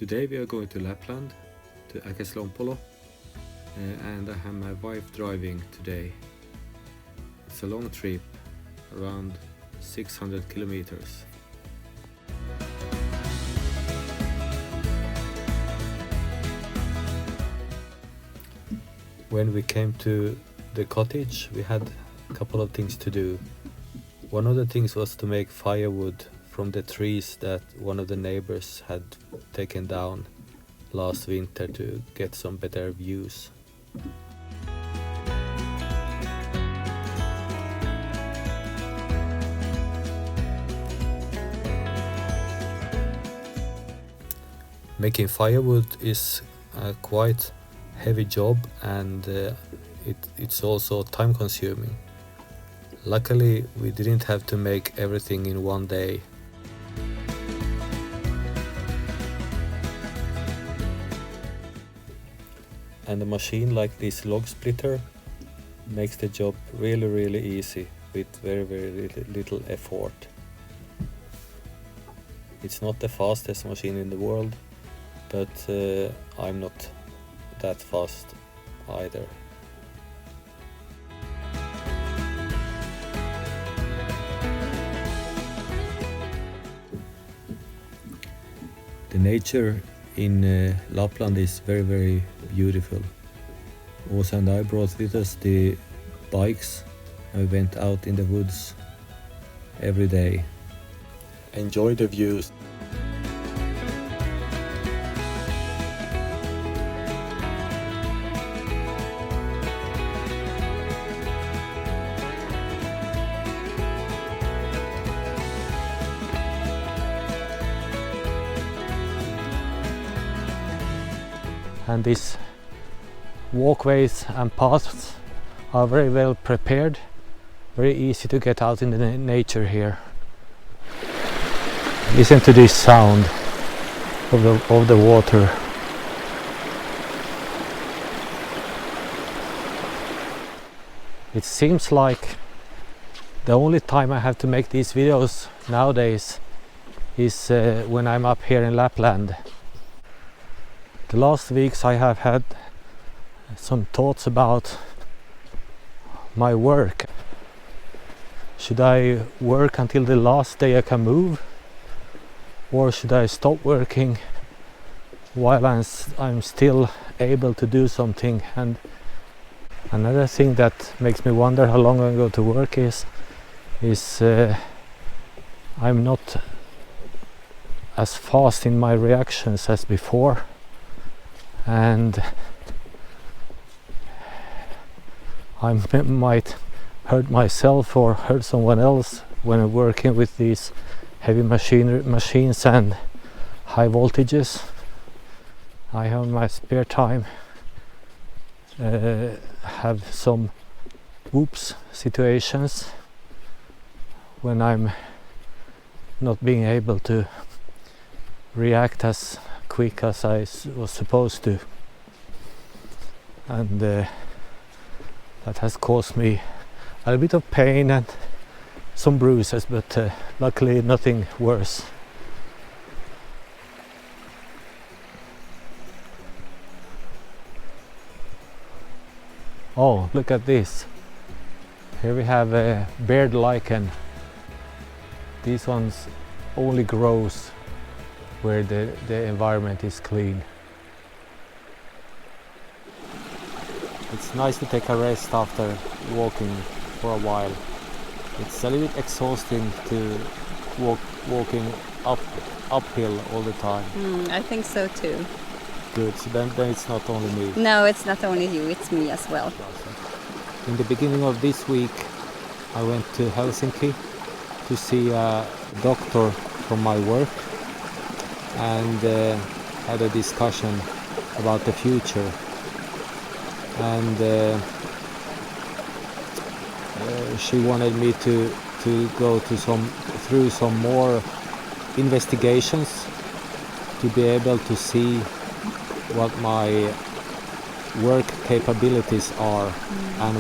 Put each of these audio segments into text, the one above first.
Today we are going to Lapland, to Äkeslompolo, and I have my wife driving today. It's a long trip, around 600 kilometers. When we came to the cottage, we had a couple of things to do. One of the things was to make firewood from the trees that one of the neighbors had taken down last winter to get some better views. Making firewood is a quite heavy job, and it's also time consuming. Luckily, we didn't have to make everything in one day. And a machine like this log splitter makes the job really easy with very little effort. It's not the fastest machine in the world, but I'm not that fast either. The nature in Lapland is very beautiful. Åsa and I brought with us the bikes and we went out in the woods every day. Enjoy the views. And these walkways and paths are very well prepared, very easy to get out in the nature here. Listen to this sound of the water. It seems like the only time I have to make these videos nowadays is when I'm up here in Lapland. The last weeks I have had some thoughts about my work. Should I work until the last day I can move? Or should I stop working while I'm still able to do something? And another thing that makes me wonder how long I go to work is I'm not as fast in my reactions as before. And I might hurt myself or hurt someone else when I'm working with these heavy machines and high voltages. I have my spare time have some whoops situations when I'm not being able to react as quick as I was supposed to, and that has caused me a bit of pain and some bruises, but luckily nothing worse. Oh, look at this. Here we have a beard lichen. These ones only grows where the environment is clean. It's nice to take a rest after walking for a while. It's a little bit exhausting to walking uphill all the time. I think so too. Good, so then it's not only me. No, it's not only you, it's me as well. In the beginning of this week I went to Helsinki to see a doctor from my work and had a discussion about the future, and she wanted me to go through some more investigations to be able to see what my work capabilities are and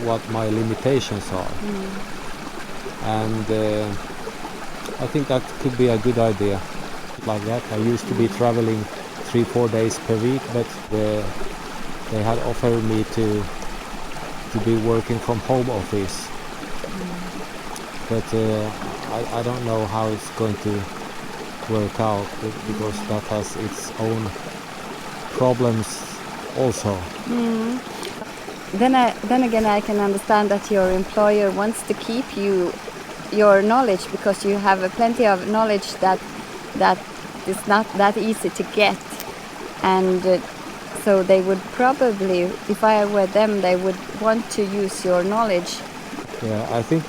what my limitations are. And I think that could be a good idea. like that. I used to be traveling 3-4 days per week, but they had offered me to be working from home office. But I don't know how it's going to work out, because that has its own problems also. Then again, I can understand that your employer wants to keep your knowledge, because you have plenty of knowledge that is not that easy to get, and so they would probably, if I were them, they would want to use your knowledge. Yeah, I think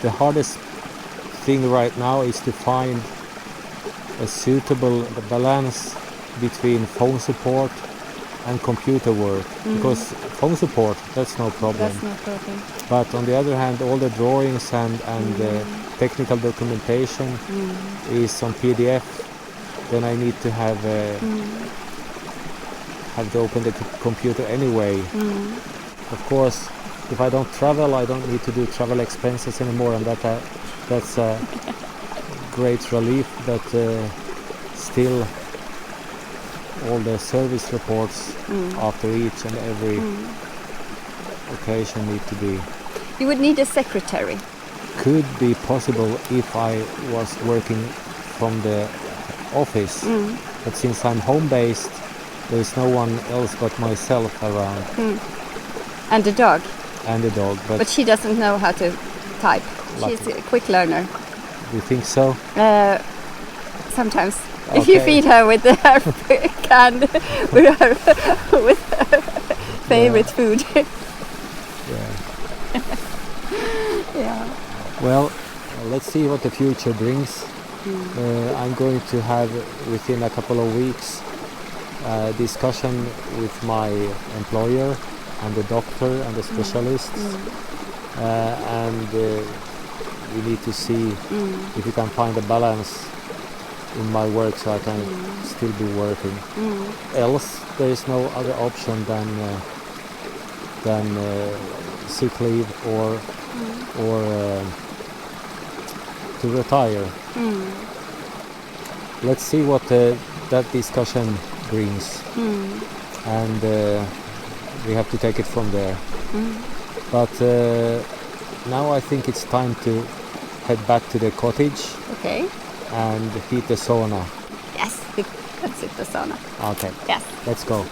the hardest thing right now is to find a suitable balance between phone support and computer work, because phone support, that's no problem. That's no problem. But on the other hand, all the drawings and technical documentation is on PDF. Then I need to have to open the computer anyway. Of course, if I don't travel, I don't need to do travel expenses anymore, and that's a great relief. But still, all the service reports after each and every occasion need to be. You would need a secretary. Could be possible if I was working from the office, but since I'm home-based, there is no one else but myself around. And the dog. And the dog, but she doesn't know how to type. She's a quick learner. Do you think so? Sometimes. Okay. If you feed her with her can, with her favorite food. Yeah. Well, let's see what the future brings. I'm going to have, within a couple of weeks, a discussion with my employer and the doctor and the specialists, and we need to see if we can find a balance in my work, so I can still be working. Else there is no other option than sick leave or to retire. Let's see what that discussion brings, and we have to take it from there. But now I think it's time to head back to the cottage. Okay. And heat the sauna. Yes, let's hit the sauna. Okay. Yes. Let's go.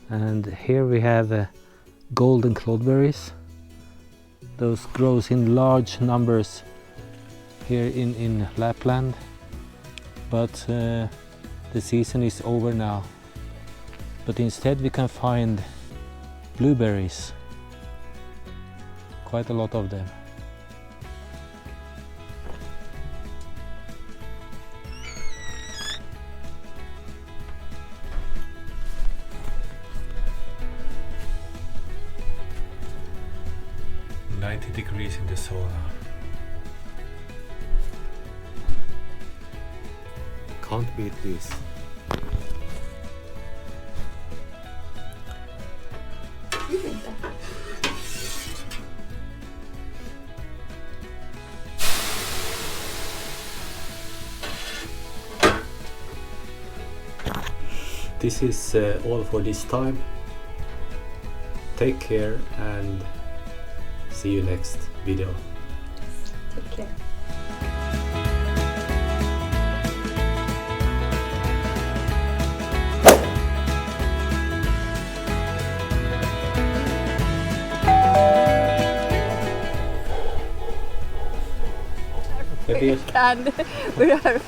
And here we have golden cloudberries. Those grows in large numbers here in Lapland. But the season is over now. But instead we can find blueberries, quite a lot of them. "90 degrees in the sauna. Can't beat this." You think that? This is all for this time. Take care and see you next video. Take care. Maybe Can with her